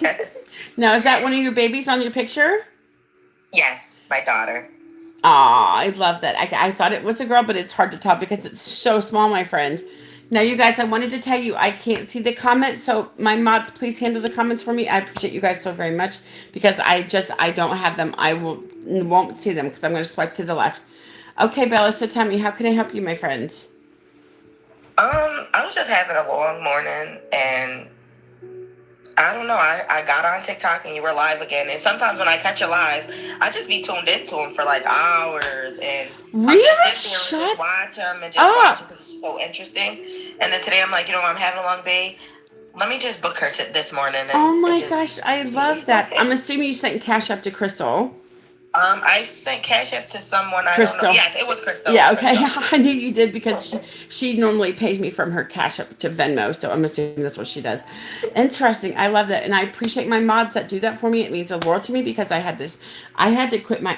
Yes. Now, is that one of your babies on your picture? Yes, my daughter. Aw, I love that. I thought it was a girl, but it's hard to tell because it's so small, my friend. Now, you guys, I wanted to tell you I can't see the comments, so my mods, please handle the comments for me. I appreciate you guys so very much because I don't have them. I won't see them because I'm going to swipe to the left. Okay, Bella. So tell me, how can I help you, my friends? I was just having a long morning, and I don't know. I got on TikTok and you were live again. And sometimes when I catch your lives, I just be tuned into them for like hours. And I'm just Really? sitting there and just Shut watch them and just watch up. it because it's so interesting. And then today I'm like, I'm having a long day. Let me just book her this morning Oh and my just. gosh, I love that. I'm assuming you sent cash up to Crystal. I sent Cash App to someone. I don't know. Crystal. Yes, it was Crystal. It Yeah, was okay. Crystal. I knew you did because she normally pays me from her cash up to Venmo, so I'm assuming that's what she does. Interesting. I love that. And I appreciate my mods that do that for me. It means the world to me because I had to quit my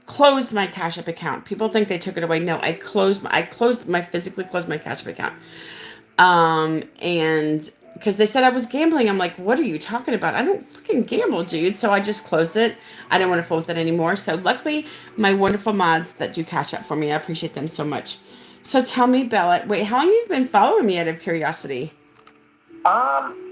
closed my cash up account. People think they took it away. No, I physically closed my cash up account. And because they said I was gambling, I'm like, what are you talking about? I don't fucking gamble, dude. So I just closed it. I didn't want to fool with it anymore. So luckily, my wonderful mods that do cash out for me, I appreciate them so much. So tell me, Bella, wait, how long have you been following me out of curiosity?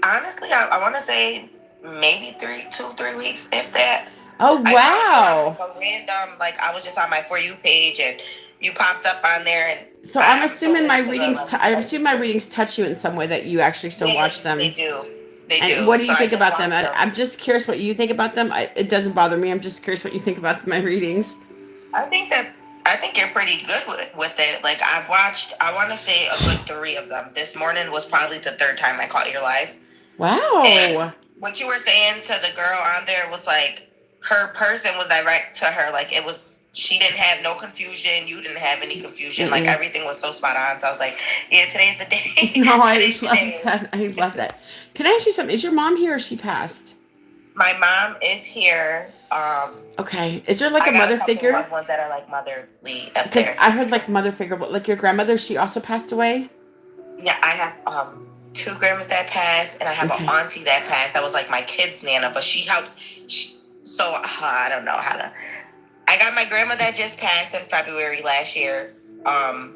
Honestly, I want to say maybe 3 weeks, if that. Oh, I found you on wow. like a random, like I was just on my For You page and you popped up on there, and So I'm I'm so assuming my into the readings, I assume my readings touch you in some way that you actually still watch they them. do, they And do. what do So you I think just about them? watch them. I'm just curious what you think about them. It doesn't bother me. I'm just curious what you think about my readings. I think that I think you're pretty good with it. Like I've watched, I want to say a good three of them. This morning was probably the third time I caught your live. And Wow. what you were saying to the girl on there was like her person was direct to her. Like it was, she didn't have no confusion. You didn't have any confusion. Like Mm-mm. everything was so spot on. So I was like, yeah, today's the day. No, I Today's the love day. that. I love that. Can I ask you something? Is your mom here or she passed? My mom is here. Okay. Is there like a I got a mother couple figure? loved ones that are like motherly up Because there. I heard like mother figure, but like your grandmother, she also passed away? Yeah, I have two grandmas that passed, and I have an Okay. auntie that passed. That was like my kid's nana, but she helped. So I don't know how to. I got my grandma that just passed in February last year. Um,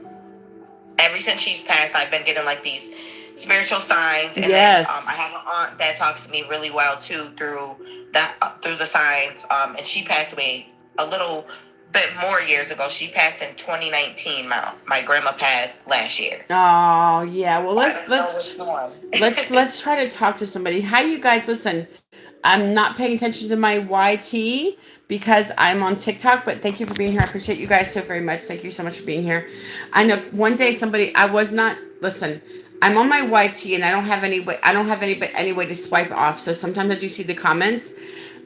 ever since she's passed, I've been getting like these spiritual signs, and then I Yes. have an aunt that talks to me really well too through the signs. And she passed away a little bit more years ago. She passed in 2019. My grandma passed last year. Oh, yeah. Well, I let's don't know let's which one. let's try to talk to somebody. Hi, you guys. Listen, I'm not paying attention to my YT because I'm on TikTok, but thank you for being here. I appreciate you guys so very much. Thank you so much for being here. I know one day somebody I was not listen. I'm on my YT and I don't have any way to swipe off. So sometimes I do see the comments.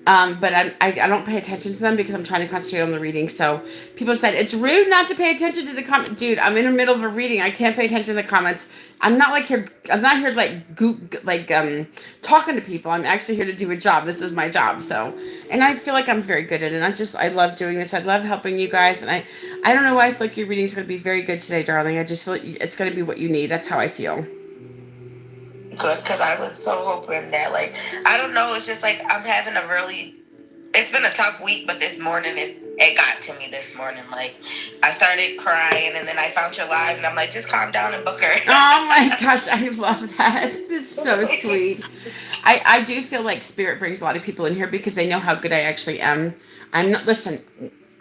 But I don't pay attention to them because I'm trying to concentrate on the reading. So people said it's rude not to pay attention to the comment. Dude, I'm in the middle of a reading. I can't pay attention to the comments. I'm not like here. I'm not here to talking to people. I'm actually here to do a job. This is my job. So, and I feel like I'm very good at it. I love doing this. I love helping you guys. And I don't know why I feel like your reading is going to be very good today, darling. I just feel like it's going to be what you need. That's how I feel. Good, because I was so hoping that, like, I don't know, it's just like I'm having a really, it's been a tough week, but this morning it got to me this morning. Like, I started crying, and then I found you live, and I'm like, just calm down and book her. Oh my gosh, I love that. It's so sweet. I do feel like spirit brings a lot of people in here because they know how good I actually am. Listen,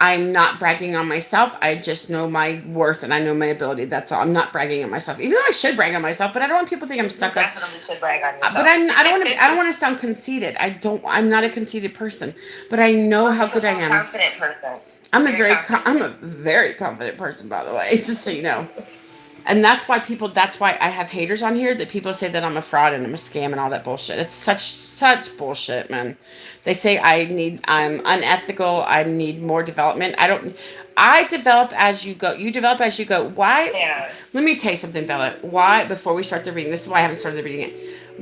I'm not bragging on myself. I just know my worth and I know my ability. That's all. I'm not bragging on myself, even though I should brag on myself, but I don't want people to think I'm You stuck up. definitely should brag on But yourself. I don't want to sound conceited. I'm not a conceited person, but I know Plus, how you're good I a am. confident person. I'm a very confident person, by the way, just so you know. And that's why I have haters on here that people say that I'm a fraud and I'm a scam and all that bullshit. It's such bullshit, man. They say I'm unethical, I need more development. I develop as you go. You develop as you go. Why? Yeah. Let me tell you something, Bella. Why, before we start the reading, this is why I haven't started the reading yet.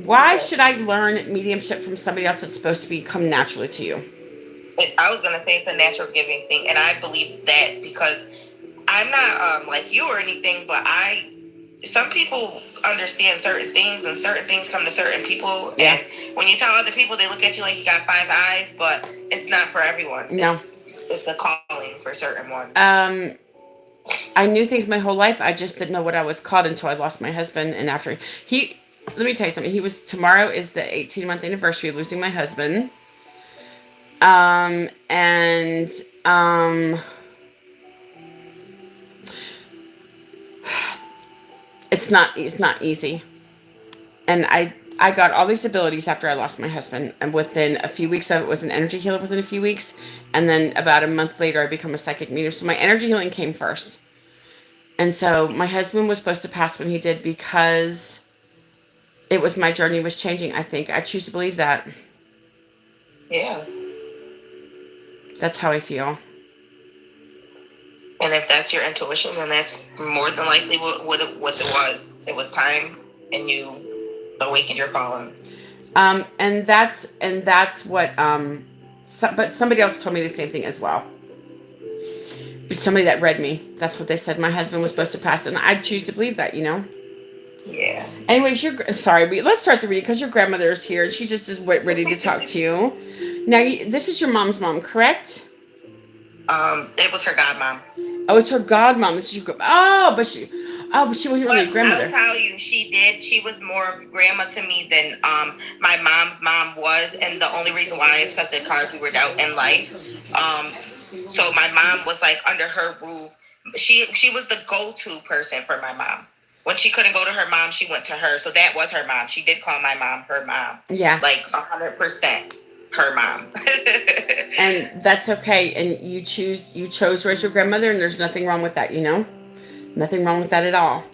Why Okay. should I learn mediumship from somebody else that's supposed to come naturally to you? I was gonna say it's a natural giving thing, and I believe that because I'm not like you or anything, but some people understand certain things, and certain things come to certain people. Yeah. And when you tell other people, they look at you like you got 5 eyes, but it's not for everyone. No. It's a calling for certain ones. I knew things my whole life. I just didn't know what I was called until I lost my husband. And after let me tell you something. Tomorrow is the 18-month anniversary of losing my husband. And it's not easy. And I got all these abilities after I lost my husband, and within a few weeks of it was an energy healer within a few weeks, and then about a month later I become a psychic medium. So my energy healing came first. And so my husband was supposed to pass when he did because it was my journey was changing, I think. I choose to believe that. Yeah. That's how I feel. And if that's your intuition, then that's more than likely what it was. It was time, and you awakened your calling. And that's what but somebody else told me the same thing as well. Somebody that read me, that's what they said. My husband was supposed to pass, and I choose to believe that, Yeah. Anyways, let's start the reading because your grandmother is here and she just is ready to talk to you. Now, this is your mom's mom, correct? It was her godmom. Oh, it's her godmom. This is your but she wasn't really a grandmother. I'll tell you, she was more of grandma to me than my mom's mom was, and the only reason why is because the cards we were dealt in life. So my mom was like under her roof. She was the go-to person for my mom. When she couldn't go to her mom, she went to her. So that was her mom. She did call my mom her mom. Yeah. Like 100% her mom. And that's okay. And you chose to raise your grandmother, and there's nothing wrong with that, Nothing wrong with that at all.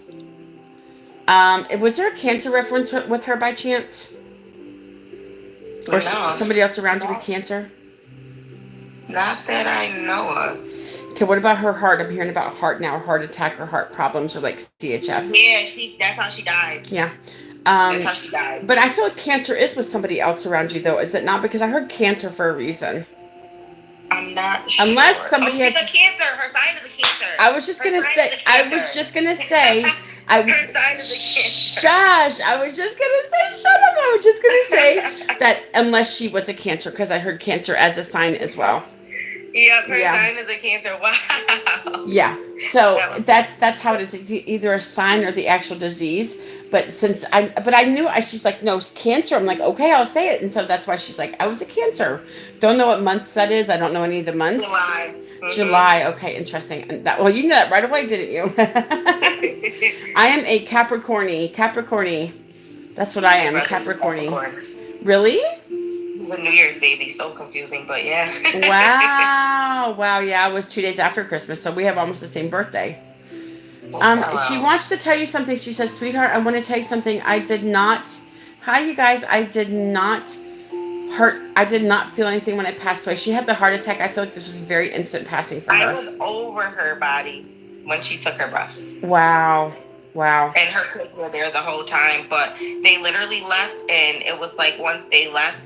Was there a cancer reference with her by chance? Or no. Somebody else around you with cancer? Not that I know of. Okay, what about her heart? I'm hearing about heart now, heart attack or heart problems or like CHF. Yeah, that's how she died. Yeah. That's how she died. But I feel like cancer is with somebody else around you, though. Is it not? Because I heard cancer for a reason. I'm not sure. Unless somebody she's a cancer. Her sign is a cancer. I was just gonna say. Her sign is a cancer. Shush! I was just gonna say. Shut up! I was just gonna say that unless she was a cancer, because I heard cancer as a sign as well. Yep, her sign is a cancer. Wow. Yeah. So that's how it is. Either a sign or the actual disease. But I knew she's like, no, cancer. I'm like, okay, I'll say it. And so that's why she's like, I was a cancer. Don't know what months that is. I don't know any of the months. July. Mm-hmm. July. Okay, interesting. And you knew that right away, didn't you? I am a Capricorny. That's what I am, Capricorny. Really? The New Year's baby, so confusing, but yeah. Wow. Yeah, I was 2 days after Christmas, so we have almost the same birthday. She wants to tell you something. She says, sweetheart, I want to tell you something. Hi, you guys. I did not feel anything when I passed away. She had the heart attack. I feel like this was very instant passing for her. I was over her body when she took her breaths. Wow. And her kids were there the whole time, but they literally left, and it was like once they left,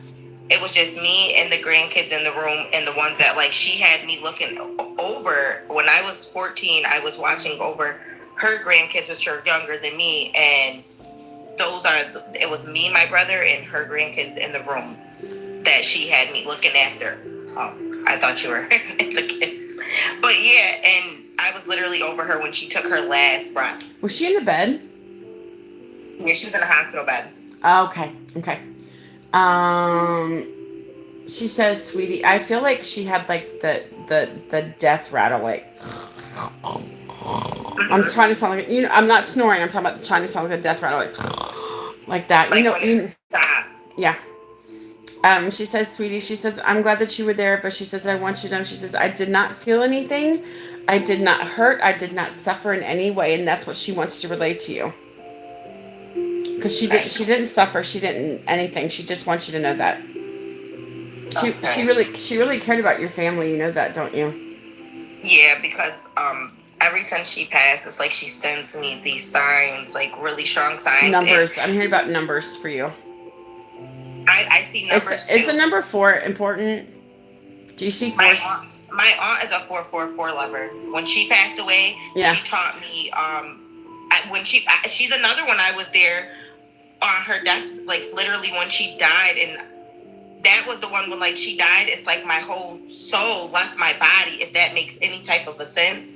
it was just me and the grandkids in the room, and the ones that like she had me looking over. When I was 14, I was watching over her grandkids, which are younger than me, and it was me, my brother, and her grandkids in the room that she had me looking after. Oh, I thought you were the kids. But yeah, and I was literally over her when she took her last breath. Was she in the bed? Yeah, she was in a hospital bed. Okay. She says, sweetie, I feel like she had like the death rattle, like. I'm trying to sound like, I'm not snoring. I'm talking about trying to sound like a death rattle, like that. Stop. Yeah. She says, sweetie, she says, I'm glad that you were there, but she says, I want you to know, she says, I did not feel anything. I did not hurt. I did not suffer in any way. And that's what she wants to relay to you. Because she didn't suffer. She didn't anything. She just wants you to know that. She really cared about your family. You know that, don't you? Yeah, because ever since she passed, it's like she sends me these signs, like really strong signs. Numbers. I'm hearing about numbers for you. I see numbers too. Is the number 4 important? Do you see 4? My aunt is a 444 lover. When she passed away, she taught me. she's another one. I was there on her death, like literally when she died, and that was the one when like she died. It's like my whole soul left my body, if that makes any type of a sense.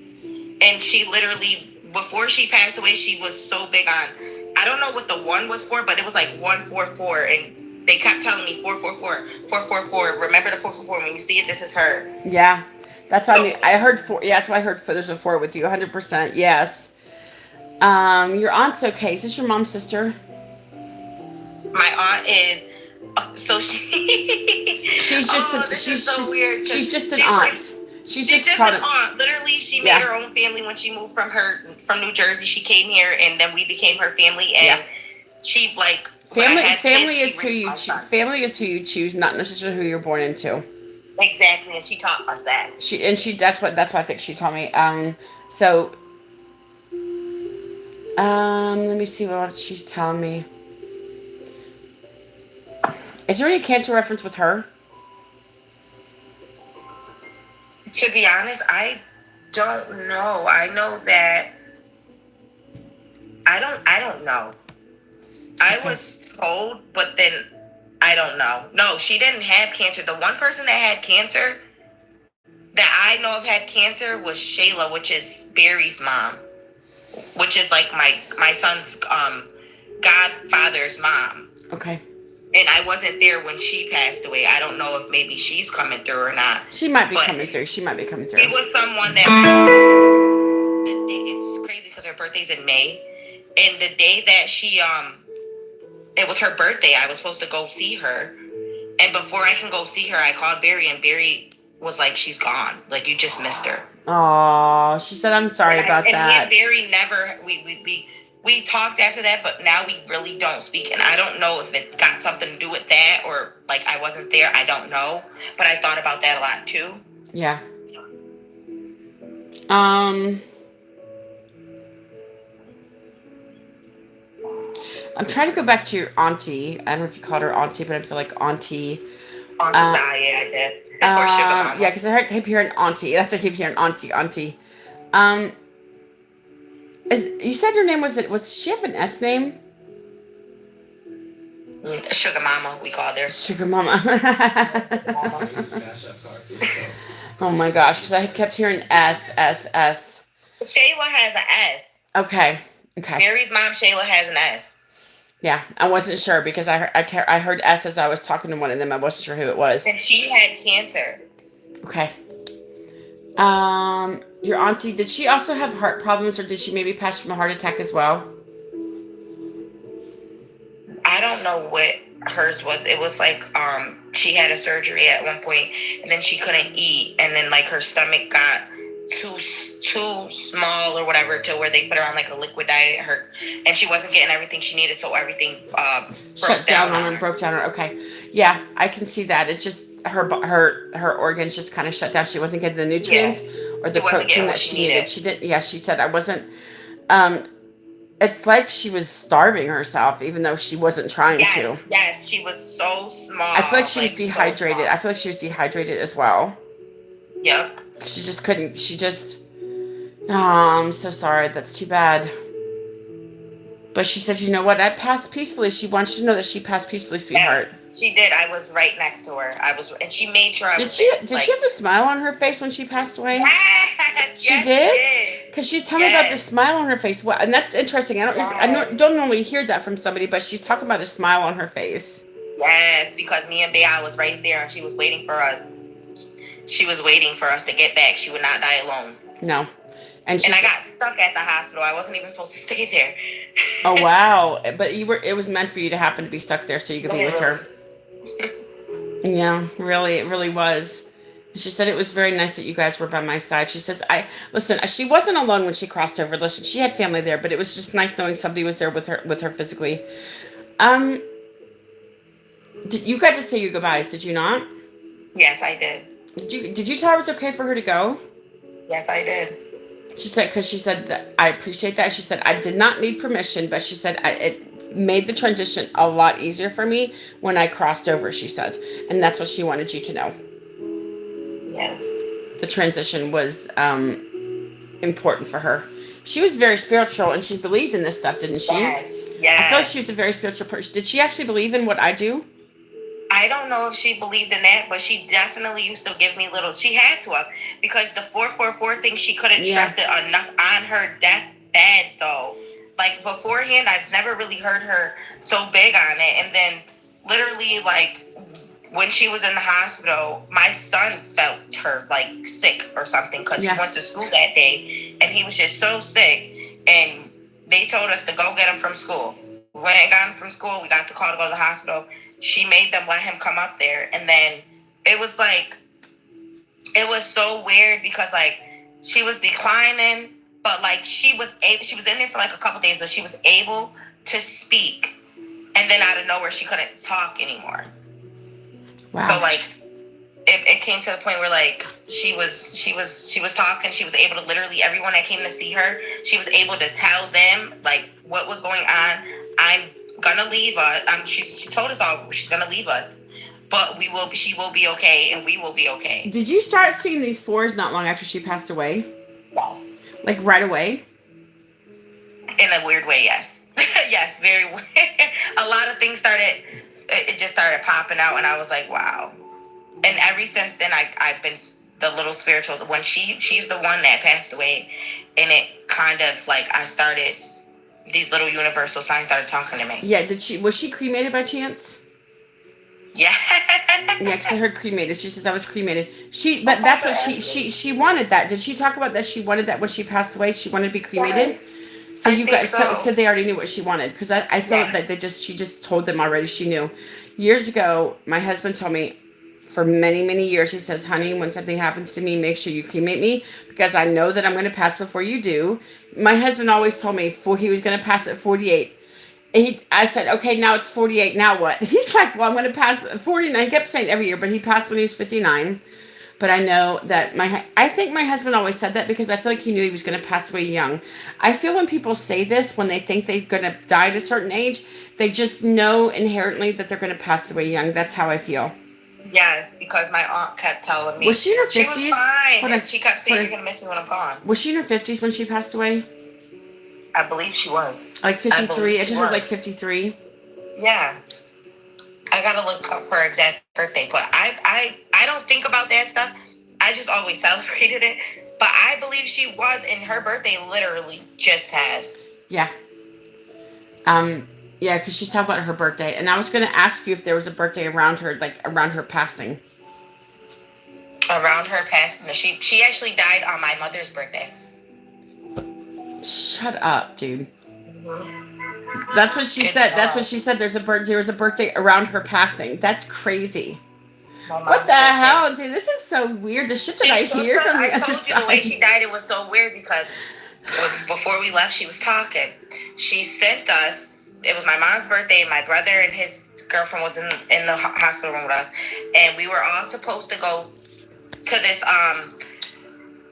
And she literally, before she passed away, she was so big on, I don't know what the one was for, but it was like 144, and they kept telling me 444, 444. Remember the 444? When you see it, this is her. Yeah, that's why I heard 4. Yeah, that's why I heard there's a 4 with you. 100%. Yes. Your aunt's okay. Is this your mom's sister? My aunt is. So she's just she's just an aunt. She's just an aunt. Literally, she made her own family when she moved from New Jersey. She came here, and then we became her family. And she like family is who you choose. Family is who you choose, not necessarily who you're born into. Exactly, and she taught us that. That's what I think she taught me. Let me see what else she's telling me. Is there any cancer reference with her? To be honest, I don't know. I know that I don't know. I was told, but then I don't know. No, she didn't have cancer. The one person that had cancer that I know of had cancer was Shayla, which is Barry's mom, which is like my son's godfather's mom. Okay. And I wasn't there when she passed away. I don't know if maybe she's coming through or not. She might be coming through. She might be coming through. It was someone that... It's crazy because her birthday's in May. And the day that she... It was her birthday. I was supposed to go see her. And before I can go see her, I called Barry. And Barry was like, she's gone. Like, you just missed her. Oh, she said, I'm sorry about that. And Barry never... We talked after that, but now we really don't speak. And I don't know if it got something to do with that or, like, I wasn't there. I don't know. But I thought about that a lot, too. Yeah. I'm trying to go back to your auntie. I don't know if you called her auntie, but I feel like auntie. Yeah, I did. Or sugar mama. Yeah, because I keep hearing auntie. That's what I keep hearing, auntie. You said her name was she have an S name? Sugar Mama, we called her. Sugar Mama. Oh my gosh, because I kept hearing S. Shayla has an S. Okay. Mary's mom, Shayla, has an S. Yeah, I wasn't sure because I heard S as I was talking to one of them. I wasn't sure who it was. And she had cancer. Okay. Your auntie, did she also have heart problems, or did she maybe pass from a heart attack as well? I don't know what hers was. It was like she had a surgery at one point, and then she couldn't eat, and then like her stomach got too small or whatever to where they put her on like a liquid diet. And she wasn't getting everything she needed, so everything shut down on her. Broke down on her. Okay, yeah, I can see that. It just her organs just kind of shut down. She wasn't getting the nutrients or the protein that she needed. She didn't. Yeah, she said I wasn't. It's like she was starving herself, even though she wasn't trying to. Yes, she was so small. I feel like she was dehydrated. I feel like she was dehydrated as well. Yep. She just couldn't. Oh, I'm so sorry. That's too bad. But she said, you know what? I passed peacefully. She wants you to know that she passed peacefully, sweetheart. Yes, she did. I was right next to her. And she made sure I was Did she have a smile on her face when she passed away? Yes, she did? Because she's telling me about the smile on her face. Well, and that's interesting. I don't normally hear that from somebody, but she's talking about a smile on her face. Yes, because me and Bea was right there, and she was waiting for us. She was waiting for us to get back. She would not die alone. No. And I got stuck at the hospital. I wasn't even supposed to stay there. Oh, wow. But it was meant for you to happen to be stuck there so you could be with her. Yeah, really, it really was. She said it was very nice that you guys were by my side. She says, listen, she wasn't alone when she crossed over. Listen, she had family there, but it was just nice knowing somebody was there with her physically. You got to say your goodbyes, did you not? Yes, I did. Did you tell her it was okay for her to go? Yes, I did. She said, because she said, that I appreciate that. She said, I did not need permission, but she said, it made the transition a lot easier for me when I crossed over, she says. And that's what she wanted you to know. Yes. The transition was important for her. She was very spiritual, and she believed in this stuff, didn't she? Yes. I feel like she was a very spiritual person. Did she actually believe in what I do? I don't know if she believed in that, but she definitely used to give me little. She had to have, because the 444 thing, she couldn't stress it enough on her deathbed though. Like beforehand, I've never really heard her so big on it, and then literally like when she was in the hospital, my son felt her like sick or something because he went to school that day and he was just so sick, and they told us to go get him from school. We went and got him from school. We got the call to go to the hospital. She made them let him come up there, and then it was like, it was so weird because like she was declining, but like she was in there for like a couple days, but she was able to speak, and then out of nowhere she couldn't talk anymore. Wow. So like it came to the point where like she was talking. She was able to literally, everyone that came to see her, she was able to tell them like what was going on. I'm gonna leave us. She told us all she's gonna leave us, but she will be okay, and we will be okay. Did you start seeing these fours not long after she passed away? Yes. Like right away? In a weird way, yes. Yes, very weird. A lot of things it just started popping out, and I was like, wow. And ever since then, I've been the little spiritual. When she's the one that passed away, and it kind of like I started, these little universal signs started talking to me. Yeah, was she cremated by chance? Yeah. Yeah, because I heard cremated. She says I was cremated. But that's what she wanted that. Did she talk about that? She wanted that when she passed away. She wanted to be cremated. Yes. So you guys, so they already knew what she wanted, because I felt that she just told them already. She knew. Years ago, my husband told me, for many, many years, he says, honey, when something happens to me, make sure you cremate me, because I know that I'm going to pass before you do. My husband always told me he was going to pass at 48. I said, okay, now it's 48. Now what? He's like, well, I'm going to pass at 49. I kept saying every year, but he passed when he was 59. But I know that I think my husband always said that because I feel like he knew he was going to pass away young. I feel when people say this, when they think they're going to die at a certain age, they just know inherently that they're going to pass away young. That's how I feel. Yes, because my aunt kept telling me. Was she in her 50s? She was fine. And she kept saying, you're going to miss me when I'm gone. Was she in her 50s when she passed away? I believe she was. Like 53? I just heard like 53. Yeah. I got to look up her exact birthday. But I don't think about that stuff. I just always celebrated it. But I believe she was, and her birthday literally just passed. Yeah. Yeah, because she's talking about her birthday. And I was going to ask you if there was a birthday around her, like around her passing. Around her passing. She actually died on my mother's birthday. Shut up, dude. Mm-hmm. That's what she said. That's what she said. There was a birthday around her passing. That's crazy. What the hell, dude? This is so weird. The shit that I hear from the other side. The way she died, it was so weird because before we left, she was talking. She sent us. It was my mom's birthday. My brother and his girlfriend was in the hospital room with us, and we were all supposed to go to this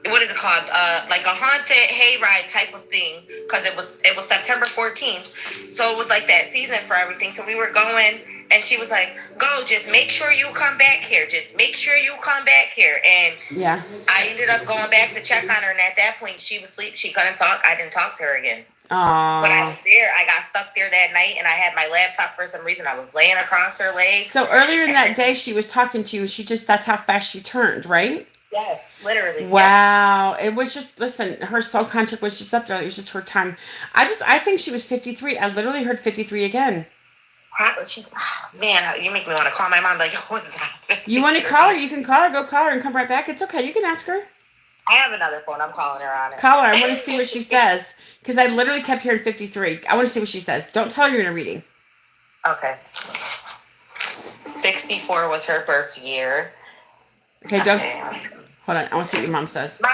what is it called? Like a haunted hayride type of thing, because it was September 14th, so it was like that season for everything. So we were going, and she was like, "Go, just make sure you come back here. Just make sure you come back here." And yeah, I ended up going back to check on her, and at that point, she was asleep. She couldn't talk. I didn't talk to her again. Aww. But I was there. I got stuck there that night, and I had my laptop for some reason. I was laying across her legs. So earlier in that day, she was talking to you. That's how fast she turned, right? Yes, literally. Wow. Yeah. It was just, listen, her soul contract was just up there. It was just her time. I think she was 53. I literally heard 53 again. Man, you make me want to call my mom. Like, what's that? You want to call her? You can call her. Go call her and come right back. It's okay. You can ask her. I have another phone. I'm calling her on it. Call her. I want to see what she says. Because I literally kept hearing 53. I want to see what she says. Don't tell her you're in a reading. Okay. 64 was her birth year. Okay, don't. Hold on. I want to see what your mom says. Ma,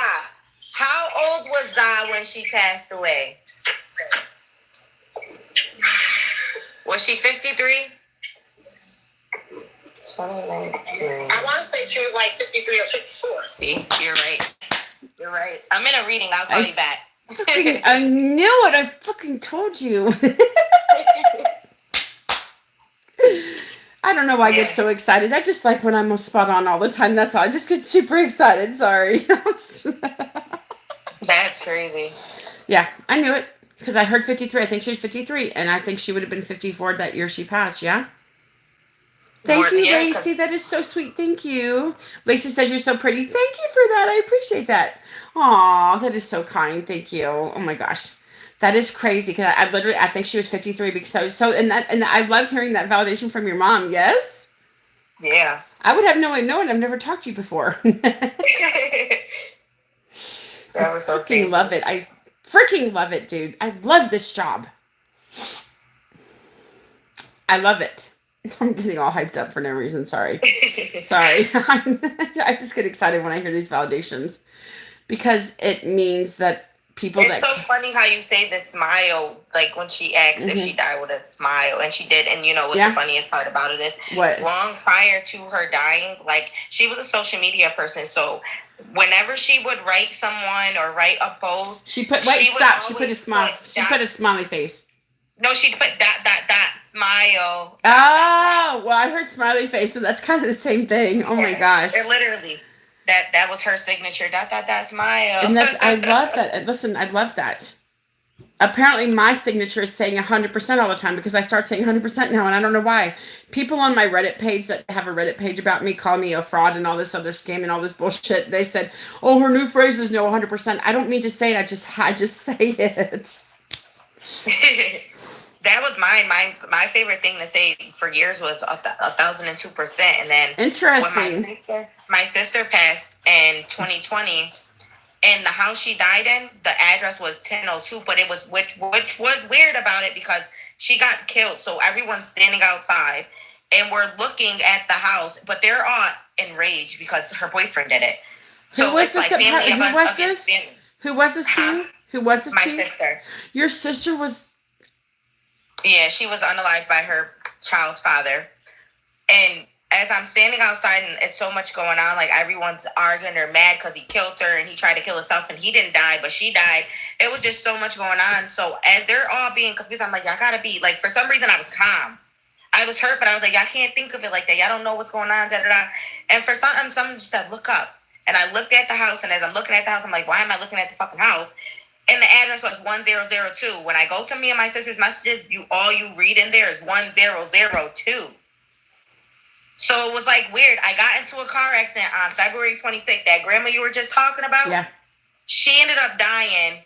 how old was Za when she passed away? Was she 53? 2019. I want to say she was like 53 or 54. See, you're right. You're right. I'm in a reading. I'll call you back. I knew it. I fucking told you. I don't know why I get so excited. I just like when I'm spot on all the time. That's all. I just get super excited. Sorry. That's crazy. Yeah, I knew it because I heard 53. I think she was 53, and I think she would have been 54 that year she passed. Yeah. More, Thank you, yeah, Lacey. because That is so sweet. Thank you. Lacey says you're so pretty. Thank you for that. I appreciate that. Aw, that is so kind. Thank you. Oh my gosh. That is crazy because I literally I think she was 53 because I was so and I love hearing that validation from your mom. Yes. yeah. I would have no way known. I've never talked to you before. I That was so freaking crazy. love it. I freaking love it, dude. I love this job. I love it. I'm getting all hyped up for no reason. Sorry. Sorry. I just get excited when I hear these validations because it means that people It's that. so funny how you say the smile, like when she asked if she died with a smile, and she did. And you know what the funniest part about it is? What? Long prior to her dying, like she was a social media person, so whenever she would write someone or write a post, she put wait she stop. She put a smile. She put a smiley face. No, she put dot smile. Oh, well, I heard smiley face, so that's kind of the same thing. Oh my gosh. It literally. That was her signature. Dot smile. And that's I love that. And listen, I love that. Apparently, my signature is saying 100% all the time because I start saying 100% now, and I don't know why. People on my Reddit page that have a Reddit page about me call me a fraud and all this other scam and all this bullshit. They said, "Oh, her new phrase is no 100%." I don't mean to say it. I just say it. That was mine. My favorite thing to say for years was 1,002%. And then interesting. When my sister passed in 2020, and the house she died in, the address was 1002, but it was which was weird about it because she got killed. So everyone's standing outside, and we're looking at the house, but they're all enraged because her boyfriend did it. So who was it's this? like family Who was this? family. Who was this to you? Who was this My to you? sister. Your sister was. Yeah, she was unalived by her child's father. And as I'm standing outside and it's so much going on, like everyone's arguing or mad because he killed her and he tried to kill himself and he didn't die, but she died. It was just so much going on. So as they're all being confused, I'm like, y'all gotta be, like, for some reason I was calm. I was hurt, but I was like, y'all can't think of it like that. Y'all don't know what's going on, da da da. And for something, someone just said, look up. And I looked at the house, and as I'm looking at the house, I'm like, why am I looking at the fucking house? And the address was 1002. When I go to me and my sister's messages, all you read in there is 1002. So it was like weird. I got into a car accident on February 26th. That grandma you were just talking about, Yeah. She ended up dying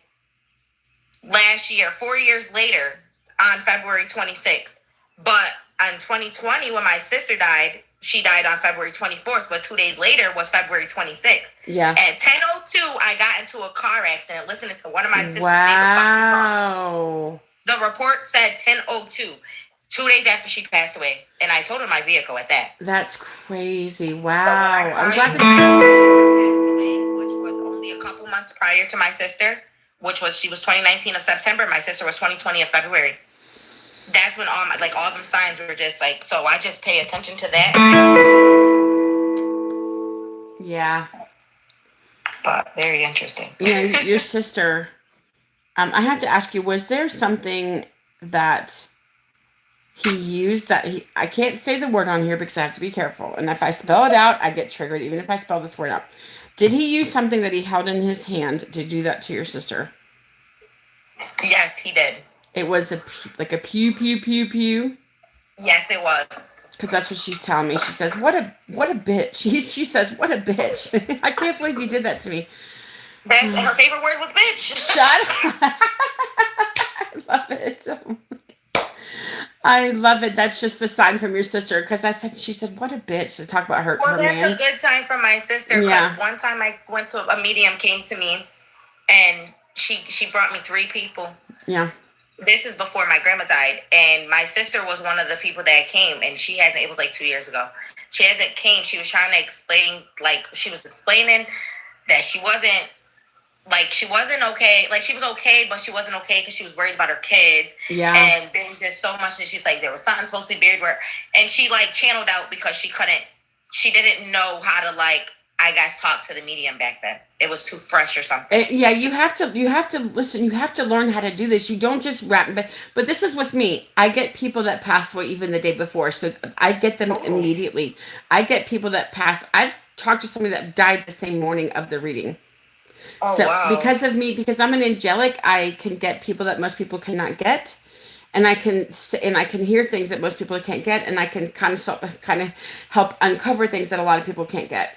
last year, 4 years later, on February 26th. But in 2020, when my sister died, she died on February 24th, but 2 days later was February 26th. Yeah. At 10:02, I got into a car accident listening to one of my sister's wow. favorite songs. The report said 10:02, 2 days after she passed away, and I totaled my vehicle at that. That's crazy. Wow. So I'm glad that which was only a couple months prior to my sister, she was 2019 of September. My sister was 2020 of February. That's when all them signs were just like, so I just pay attention to that. Yeah. But very interesting. Your sister, I have to ask you, was there something that he used I can't say the word on here because I have to be careful. And if I spell it out, I get triggered, even if I spell this word out. Did he use something that he held in his hand to do that to your sister? Yes, he did. It was like a pew, pew, pew, pew. Yes, it was. Because that's what she's telling me. She says, what a bitch. She says, what a bitch. I can't believe you did that to me. That's her favorite word was bitch. Shut up. I love it. I love it. That's just a sign from your sister. Because she said, what a bitch, to talk about her man. That's a good sign from my sister. Because one time I went to a medium, came to me, and she brought me 3 people. Yeah. This is before my grandma died, and my sister was one of the people that came, and she hasn't, it was like 2 years ago. She hasn't came. She was trying to explain, she was explaining that she wasn't okay. Like, she was okay, but she wasn't okay because she was worried about her kids. Yeah. And there was just so much, and she's like, there was something supposed to be buried where, and she, channeled out because she didn't know how to, I guess, talk to the medium back then. It was too fresh or something. Yeah, you have to listen. You have to learn how to do this. You don't just rap. But this is with me. I get people that pass away even the day before, so I get them immediately. I get people that pass. I've talked to somebody that died the same morning of the reading. Oh So wow. because of me, because I'm an angelic, I can get people that most people cannot get, and I can hear things that most people can't get, and I can kind of help uncover things that a lot of people can't get.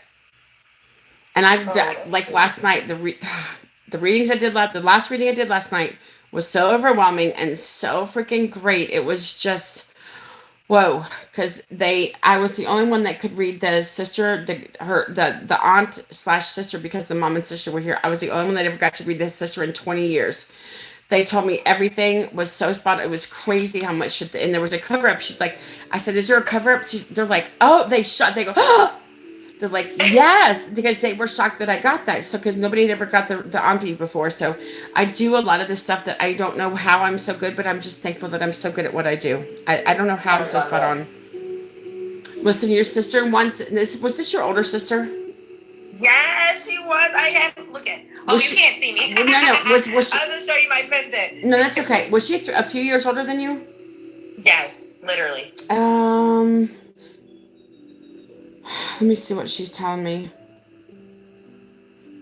And I've done, Oh, that's like good. last night, the readings I did the last reading I did last night was so overwhelming and so freaking great. It was just whoa, because I was the only one that could read the sister, the aunt slash sister, because the mom and sister were here. I was the only one that ever got to read the sister in 20 years. They told me everything was so spot. It was crazy how much shit. And there was a cover up. She's like, I said, "Is there a cover up?" They're like, "Oh, they shot." They go, "Oh." They're like, "Yes," because they were shocked that I got that. So because nobody had ever got the auntie before. So I do a lot of the stuff that I don't know how I'm so good, but I'm just thankful that I'm so good at what I do. I don't know how I'm I so love spot it. on. Listen, your sister once. Was this your older sister? Yes, she was. I had look at. Oh, Was you she? can't see me. Well, no. Was she? I was gonna show you my No, that's pendant. okay. Was she a few years older than you? Yes, literally. Um, let me see what she's telling me.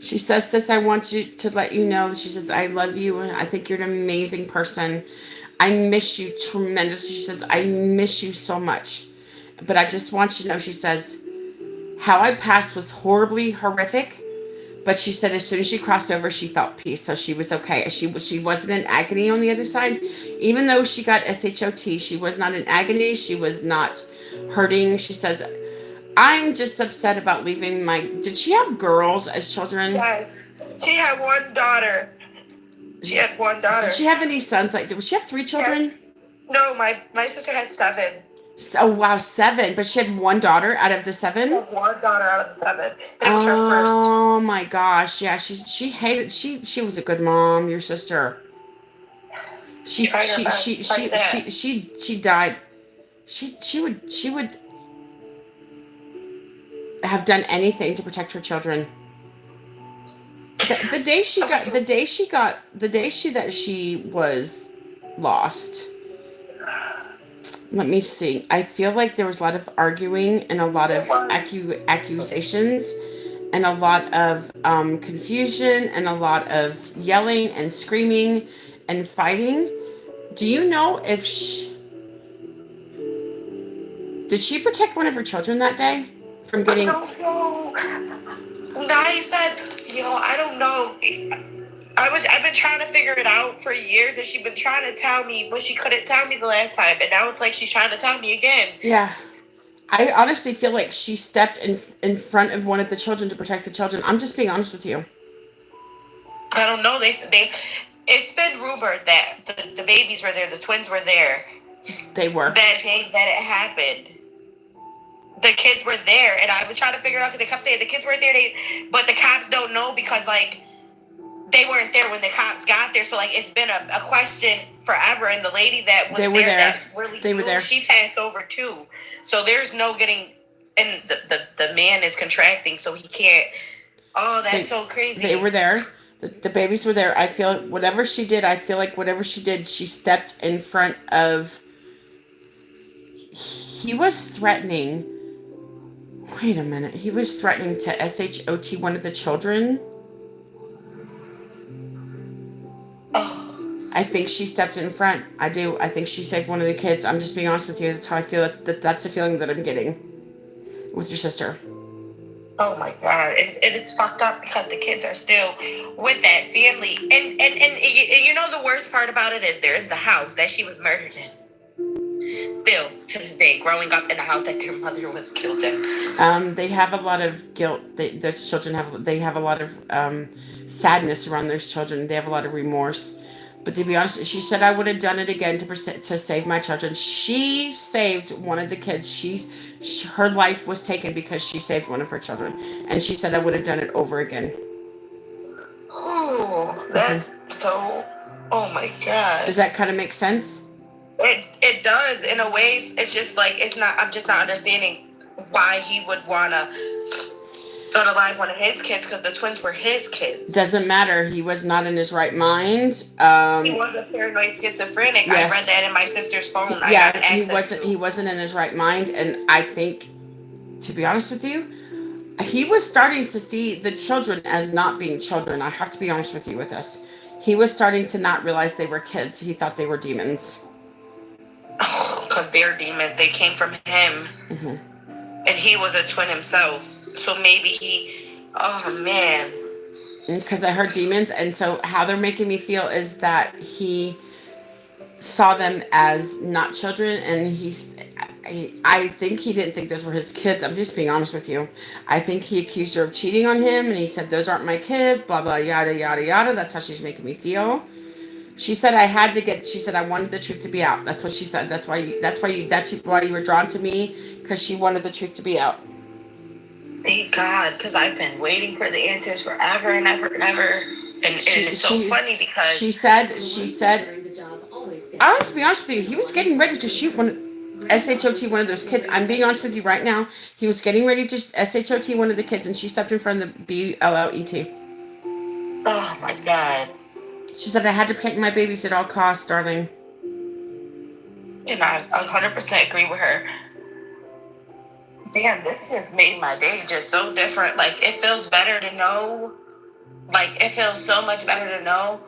She says, "Sis, I want you to let you know." She says, "I love you. I think you're an amazing person. I miss you tremendously." She says, "I miss you so much. But I just want you to know," she says, "how I passed was horribly horrific." But she said as soon as she crossed over, she felt peace, so she was okay. She wasn't in agony on the other side, even though she got SHOT. She was not in agony. She was not hurting. She says, "I'm just upset about leaving my." Did she have girls as children? Yes. She had one daughter. She had one Did daughter. she have any sons? Like, did she have three Yes. children? No, my sister had seven. Oh wow, seven. But she had one daughter out of the She seven. had one daughter out of the seven, and it was her first. Oh my gosh, yeah. She hated. She was a good mom. Your sister. She Tried her she best, she like she that. she she died. She would have done anything to protect her children. The day she got the day she that she was lost. Let me see. I feel like there was a lot of arguing and a lot of It was. accusations and a lot of confusion and a lot of yelling and screaming and fighting. Do you know if did she protect one of her children that day from I getting? don't know. Nai said, I don't know. I've been trying to figure it out for years, and she's been trying to tell me, but she couldn't tell me the last time, and now it's like she's trying to tell me again. Yeah, I honestly feel like she stepped in front of one of the children to protect the children. I'm just being honest with you. I don't know. They it's been rumored that the babies were there, the twins were there They were. that day that it happened. The kids were there, and I was trying to figure it out because they kept saying the kids weren't there. But the cops don't know because like they weren't there when the cops got there. So like it's been a question forever. And the lady that was They were there. that really They were knew, there. she passed over too. So there's no getting. And the man is contracting, so he can't. Oh, that's so crazy. They were there. The babies were there. I feel whatever she did, I feel like whatever she did, she stepped in front of. He was threatening. Wait a minute. He was threatening to SHOT one of the children. Oh. I think she stepped in front. I do. I think she saved one of the kids. I'm just being honest with you. That's how I feel. That's the feeling that I'm getting with your sister. Oh my God. And it's fucked up because the kids are still with that family. And you know the worst part about it is they're in the house that she was murdered in. Still, to this day, growing up in the house that their mother was killed in. They have a lot of guilt. Those children have a lot of sadness around those children. They have a lot of remorse. But to be honest, she said I would have done it again to save my children. She saved one of the kids. Her life was taken because she saved one of her children, and she said I would have done it over again. Oh, that's so. Oh my God. Does that kind of make sense? It does in a way. It's just like it's not. I'm just not understanding why he would wanna unalive one of his kids because the twins were his kids. Doesn't matter. He was not in his right mind. He was a paranoid schizophrenic. Yes. I read that in my sister's phone. He wasn't in his right mind, and I think, to be honest with you, He was starting to see the children as not being children. I have to be honest with you with this. He was starting to not realize they were kids. He thought they were demons. Oh, because they're demons. They came from him. Mm-hmm. And he was a twin himself. So maybe he, oh man. Because I heard demons. And so how they're making me feel is that he saw them as not children. And I think he didn't think those were his kids. I'm just being honest with you. I think he accused her of cheating on him. And he said, those aren't my kids, blah, blah, yada, yada, yada. That's how she's making me feel. She said she said I wanted the truth to be out. That's what she said. That's why you were drawn to me, because she wanted the truth to be out. Thank God, because I've been waiting for the answers forever and ever and ever. And it's so funny because she said I have to be honest with you, he was getting ready to shoot SHOT one of those kids. I'm being honest with you right now. He was getting ready to SHOT one of the kids, and she stepped in front of the BLLET. Oh my God. She said, I had to protect my babies at all costs, darling. And I 100% agree with her. Damn, this just made my day just so different. Like, it feels better to know. Like, it feels so much better to know.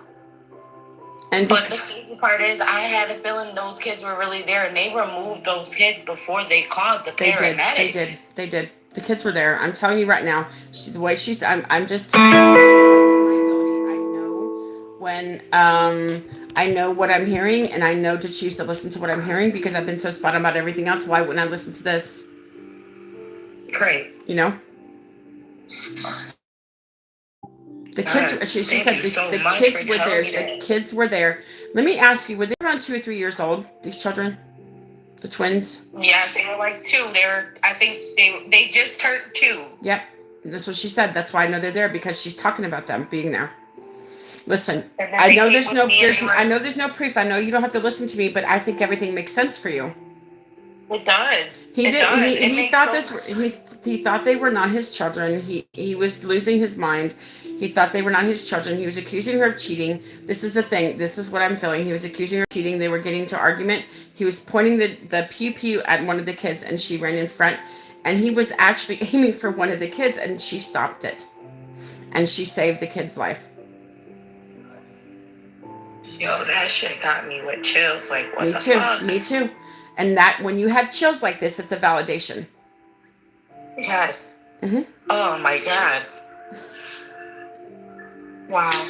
But the crazy part is, I had a feeling those kids were really there, and they removed those kids before they called the paramedics. They did. The kids were there. I'm telling you right now. The way she's, I'm just. When I know what I'm hearing, and I know to choose to listen to what I'm hearing, because I've been so spot on about everything else. Why wouldn't I listen to this? Great. You know? The kids, she said the kids were there. The kids were there. Let me ask you, were they around 2 or 3 years old, these children? The twins? Yeah, they were like 2. I think they just turned 2. Yep. That's what she said. That's why I know they're there, because she's talking about them being there. Listen, I know there's no proof. I know you don't have to listen to me, but I think everything makes sense for you. It does. He thought they were not his children. He was losing his mind. He thought they were not his children. He was accusing her of cheating. This is the thing. This is what I'm feeling. He was accusing her of cheating. They were getting into argument. He was pointing the pew pew at one of the kids, and she ran in front. And he was actually aiming for one of the kids, and she stopped it. And she saved the kid's life. Yo, that shit got me with chills. Like, what the fuck? Me too. And that, when you have chills like this, it's a validation. Yes. Mm-hmm. Oh my God. Wow.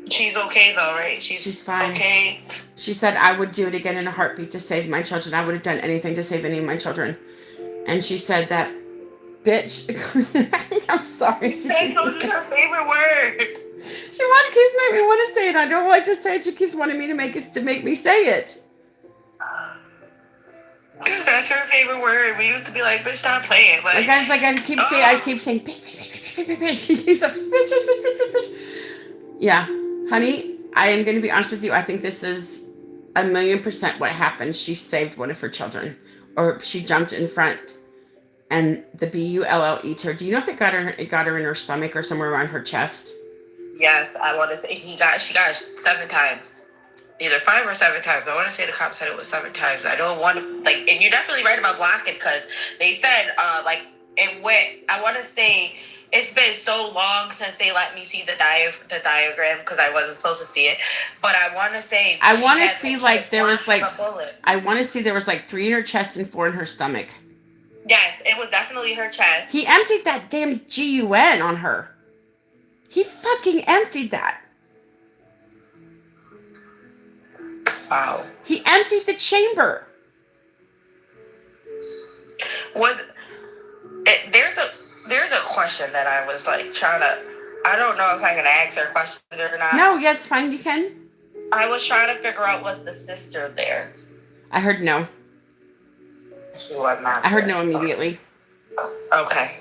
She's okay though, right? She's fine. Okay. She said, I would do it again in a heartbeat to save my children. I would have done anything to save any of my children. And she said that, bitch. I'm sorry. That's her favorite word. She keeps making me want to say it. I don't like to say it. She keeps wanting me to make me say it. Because that's her favorite word. We used to be like, bitch, stop playing. Like I keep saying, bitch. She keeps up, bitch. Yeah, honey, I am going to be honest with you. I think this is 1,000,000% what happened. She saved one of her children, or she jumped in front, and the BULL eat her. Do you know if it got her in her stomach or somewhere around her chest? Yes, I want to say she got it 7 times. Either 5 or 7 times. I want to say the cop said it was 7 times. I don't want to, like, and you're definitely right about blocking, because they said, it went, I want to say, it's been so long since they let me see the diagram, because I wasn't supposed to see it. But I want to say, I want to see, like, there was, like, I want to see there was, like, 3 in her chest and 4 in her stomach. Yes, it was definitely her chest. He emptied that damn GUN on her. He fucking emptied that. Wow. He emptied the chamber. There's a question that I was like trying to, I don't know if I can ask her questions or not. No, yeah, it's fine. You can. I was trying to figure out, was the sister there? I heard no. She was not. I heard no immediately. Okay.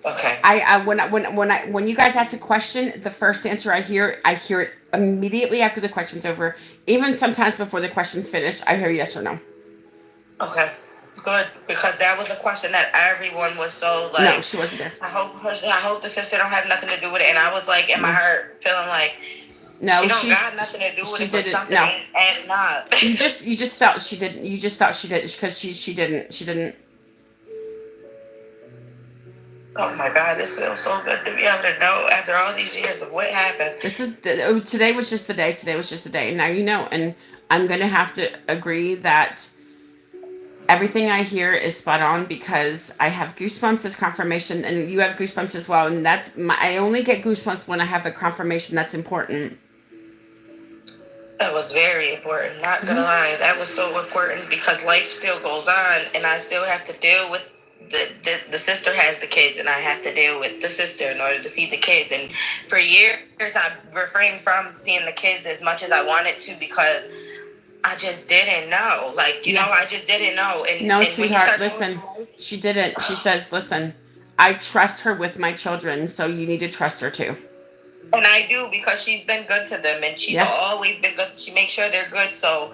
When you guys ask a question, the first answer I hear it immediately after the question's over. Even sometimes before the question's finished, I hear yes or no. Okay, good, because that was a question that everyone was so like. No, she wasn't there. I hope the sister don't have nothing to do with it, and I was like in my heart feeling like. No, she don't got nothing to do with it. Didn't. Something No, and not. you just felt she didn't. You just felt she didn't, because she didn't. Oh my God, this feels so good to be able to know after all these years of what happened. Today was just the day. Today was just the day. And now you know. And I'm going to have to agree that everything I hear is spot on because I have goosebumps as confirmation, and you have goosebumps as well. And I only get goosebumps when I have a confirmation that's important. That was very important. Not gonna Mm-hmm. lie, that was so important because life still goes on, and I still have to deal with the sister has the kids, and I have to deal with the sister in order to see the kids. And for years, I refrained from seeing the kids as much as I wanted to because I just didn't know. Like, you know, I just didn't know. No, And when you sweetheart, start listen. She didn't. She says, listen, I trust her with my children, so you need to trust her too. and I do because she's been good to them, and she's always been good. She makes sure they're good. So,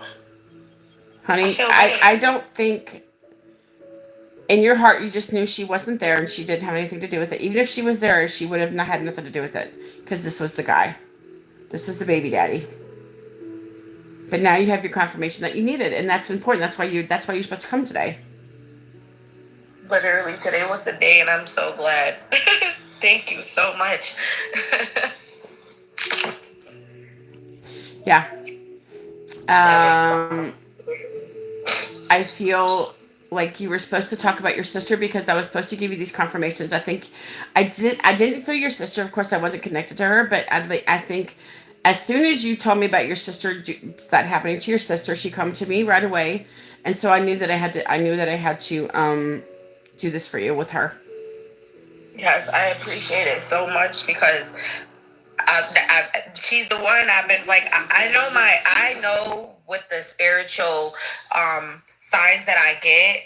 honey, I don't think in your heart you just knew she wasn't there and she didn't have anything to do with it. Even if she was there, she would have not had nothing to do with it because this was the guy. This is the baby daddy. But now you have your confirmation that you needed, and that's important. That's why you're supposed to come today. Literally, today was the day, and I'm so glad. Thank you so much. Yeah. I feel like you were supposed to talk about your sister because I was supposed to give you these confirmations. I think I didn't feel your sister. Of course, I wasn't connected to her, but I think as soon as you told me about your sister, that happening to your sister, she come to me right away, and so I knew that I had to do this for you with her. Yes, I appreciate it so much because she's the one I've been like. I know what the spiritual signs that I get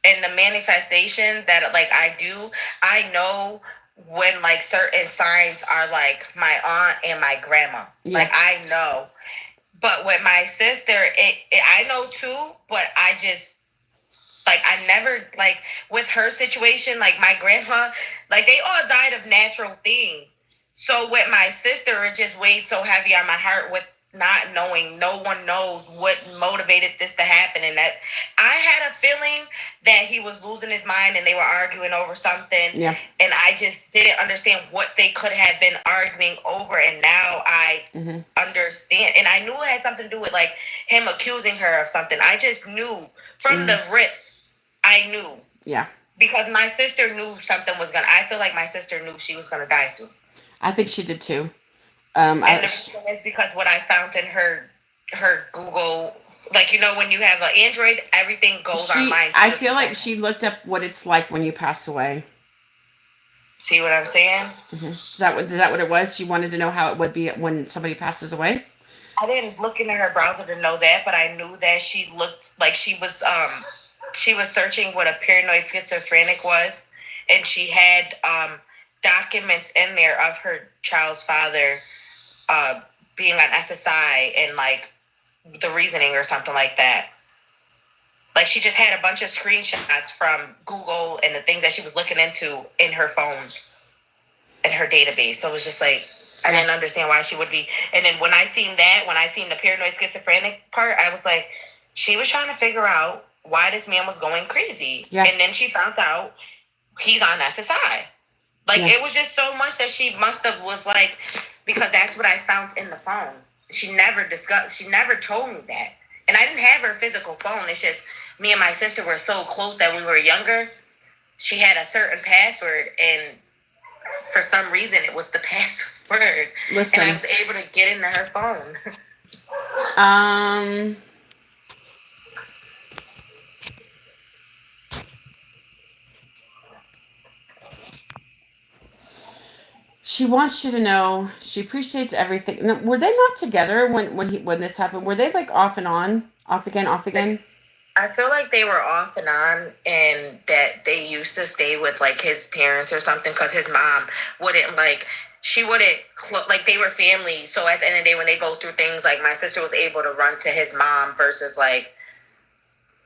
and the manifestation that like I do. I know when like certain signs are like my aunt and my grandma. Yeah. Like I know, but with my sister, I know too. But I just like I never like with her situation, like my grandma, like they all died of natural things. So with my sister, it just weighed so heavy on my heart with not knowing. No one knows what motivated this to happen, and that I had a feeling that he was losing his mind and they were arguing over something. Yeah. And I just didn't understand what they could have been arguing over, and now I understand. And I knew it had something to do with like him accusing her of something. I just knew from the rip. I knew. Yeah. Because my sister knew something was gonna. I feel like my sister knew she was gonna die soon. I think she did too. And the reason is because what I found in her Google, like you know, when you have an Android, everything goes on mine. I feel like she looked up what it's like when you pass away. See what I'm saying? Mm-hmm. Is that what it was? She wanted to know how it would be when somebody passes away. I didn't look into her browser to know that, but I knew that she looked like she was searching what a paranoid schizophrenic was, and she had documents in there of her child's father being on SSI and like the reasoning or something like that. Like she just had a bunch of screenshots from Google and the things that she was looking into in her phone, in her database. So it was just like I didn't understand why she would be. And then when I seen the paranoid schizophrenic part, I was like, she was trying to figure out why this man was going crazy. Yeah. And then she found out he's on SSI. Like it was just so much that she must have was like, because that's what I found in the phone. She never told me that. And I didn't have her physical phone. It's just me and my sister were so close that when we were younger, she had a certain password, and for some reason it was the password. Listen. And I was able to get into her phone. She wants you to know she appreciates everything. Now, were they not together when this happened? Were they like off and on, off again, off again? I feel like they were off and on, and that they used to stay with like his parents or something because his mom wouldn't like. She wouldn't like they were family. So at the end of the day, when they go through things, like my sister was able to run to his mom versus like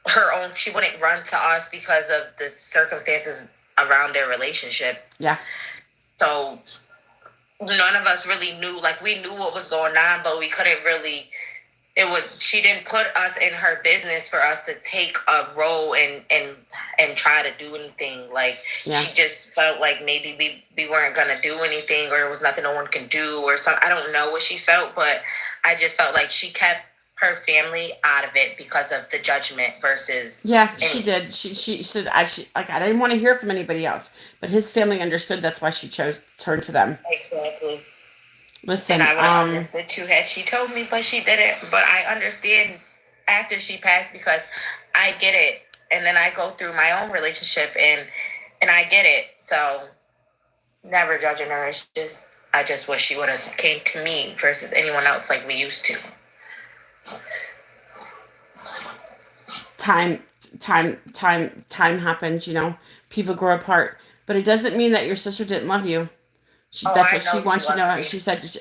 her own. She wouldn't run to us because of the circumstances around their relationship. Yeah. So none of us really knew. Like we knew what was going on, but we couldn't really she didn't put us in her business for us to take a role and try to do anything. Like, Yeah. she just felt like maybe we weren't gonna do anything, or it was nothing no one can do, or something. I don't know what she felt, but I just felt like she kept her family out of it because of the judgment versus. Yeah, she did. She said I didn't want to hear from anybody else, but his family understood. That's why she chose to turn to them. Exactly. Listen, And I would have understood too had she told me, but she didn't. But I understand after she passed, because I get it, and then I go through my own relationship, and I get it. So never judging her. It's just, I just wish she would have came to me versus anyone else like we used to. time happens, you know. People grow apart, but it doesn't mean that your sister didn't love you. That's what she wants you to know. She said, just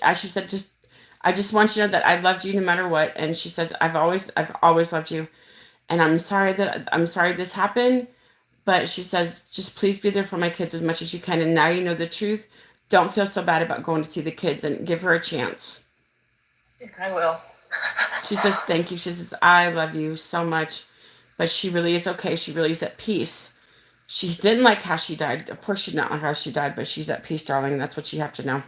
I just want you to know that I loved you no matter what. And she says, I've always loved you, and I'm sorry this happened, but she says, just please be there for my kids as much as you can. And now you know the truth. Don't feel so bad about going to see the kids, and give her a chance. I will. She says, thank you. She says, I love you so much. But she really is okay. She really is at peace. She didn't like how she died. Of course she didn't like how she died, but she's at peace, darling. That's what you have to know.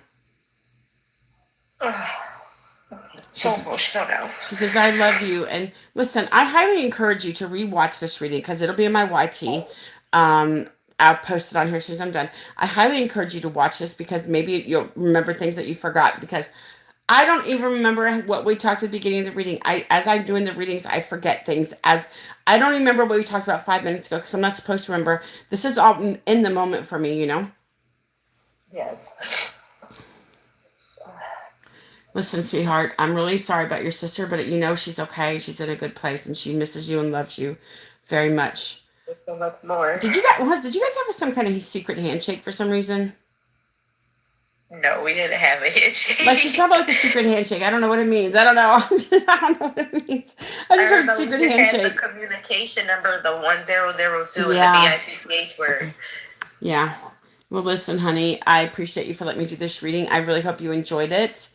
She says, I love you. And listen, I highly encourage you to rewatch this reading, because it'll be in my YT. I'll post it on here as soon as I'm done. I highly encourage you to watch this, because maybe you'll remember things that you forgot, because I don't even remember what we talked at the beginning of the reading. As I'm doing the readings, I forget things. As I don't remember what we talked about 5 minutes ago, because I'm not supposed to remember. This is all in the moment for me, you know? Yes. Listen, sweetheart, I'm really sorry about your sister, but you know she's okay. She's in a good place, and she misses you and loves you very much. So much more. Did you guys have some kind of secret handshake for some reason? No, we didn't have a handshake. Like, she's talking about like a secret handshake. I don't know what it means. I don't know. I don't know what it means. I just heard secret handshake. Had the communication number, the 1002, and the BITCH word. Yeah. Well, listen, honey, I appreciate you for letting me do this reading. I really hope you enjoyed it.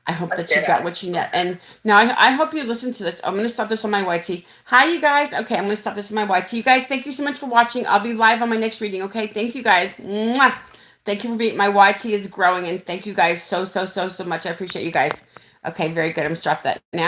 I hope that you got what you need. And now I hope you listen to this. I'm going to stop this on my YT. Hi, you guys. Okay, I'm going to stop this on my YT. You guys, thank you so much for watching. I'll be live on my next reading, okay? Thank you, guys. Mwah. Thank you for being, my YT is growing, and thank you guys so much. I appreciate you guys. Okay, very good. I'm going to stop that now.